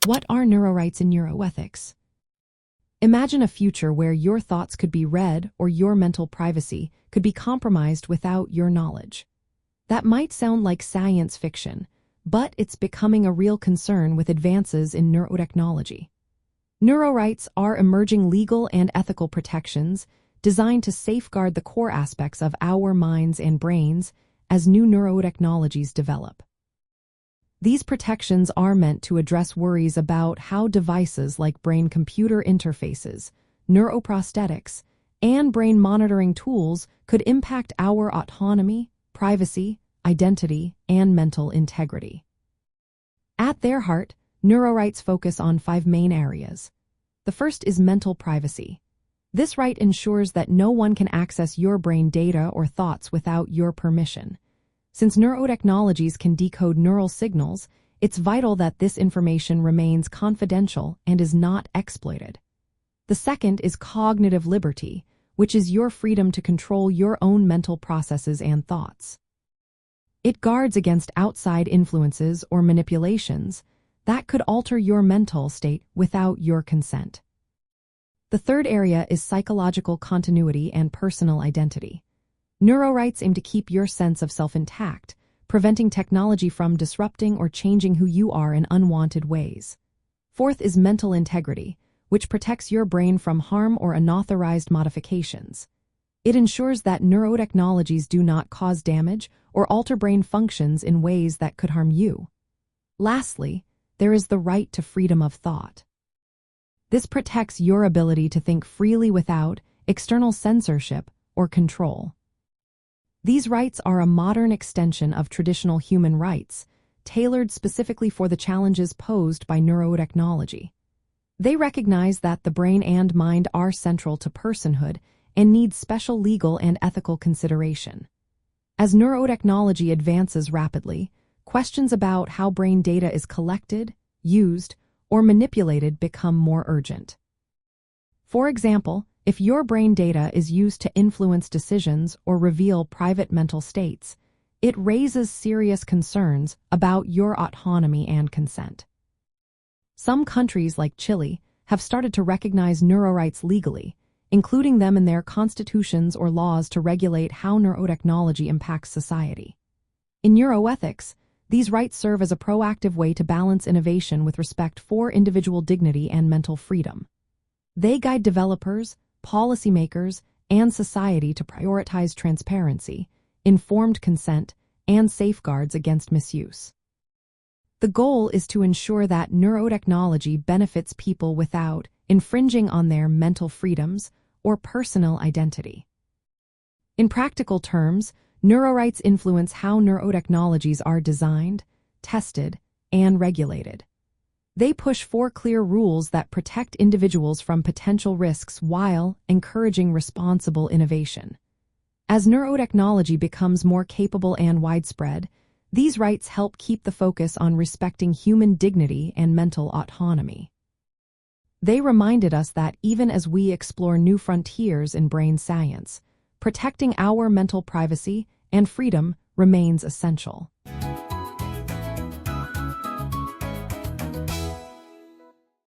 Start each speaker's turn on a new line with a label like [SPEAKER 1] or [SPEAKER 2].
[SPEAKER 1] What are neurorights in neuroethics? Imagine a future where your thoughts could be read or your mental privacy could be compromised without your knowledge. That might sound like science fiction, but it's becoming a real concern with advances in neurotechnology. Neurorights are emerging legal and ethical protections designed to safeguard the core aspects of our minds and brains as new neurotechnologies develop. These protections are meant to address worries about how devices like brain-computer interfaces, neuroprosthetics, and brain monitoring tools could impact our autonomy, privacy, identity, and mental integrity. At their heart, neurorights focus on 5 main areas. The first is mental privacy. This right ensures that no one can access your brain data or thoughts without your permission. Since neurotechnologies can decode neural signals, it's vital that this information remains confidential and is not exploited. The second is cognitive liberty, which is your freedom to control your own mental processes and thoughts. It guards against outside influences or manipulations that could alter your mental state without your consent. The third area is psychological continuity and personal identity. Neurorights aim to keep your sense of self intact, preventing technology from disrupting or changing who you are in unwanted ways. Fourth is mental integrity, which protects your brain from harm or unauthorized modifications. It ensures that neurotechnologies do not cause damage or alter brain functions in ways that could harm you. Lastly, there is the right to freedom of thought. This protects your ability to think freely without external censorship or control. These rights are a modern extension of traditional human rights, tailored specifically for the challenges posed by neurotechnology. They recognize that the brain and mind are central to personhood and need special legal and ethical consideration. As neurotechnology advances rapidly, questions about how brain data is collected, used, or manipulated become more urgent. For example, if your brain data is used to influence decisions or reveal private mental states, it raises serious concerns about your autonomy and consent. Some countries like Chile have started to recognize neurorights legally, including them in their constitutions or laws to regulate how neurotechnology impacts society. In neuroethics, these rights serve as a proactive way to balance innovation with respect for individual dignity and mental freedom. They guide developers, policymakers, and society to prioritize transparency, informed consent, and safeguards against misuse. The goal is to ensure that neurotechnology benefits people without infringing on their mental freedoms or personal identity. In practical terms, neurorights influence how neurotechnologies are designed, tested, and regulated. They push for clear rules that protect individuals from potential risks while encouraging responsible innovation. As neurotechnology becomes more capable and widespread, these rights help keep the focus on respecting human dignity and mental autonomy. They reminded us that even as we explore new frontiers in brain science, protecting our mental privacy and freedom remains essential.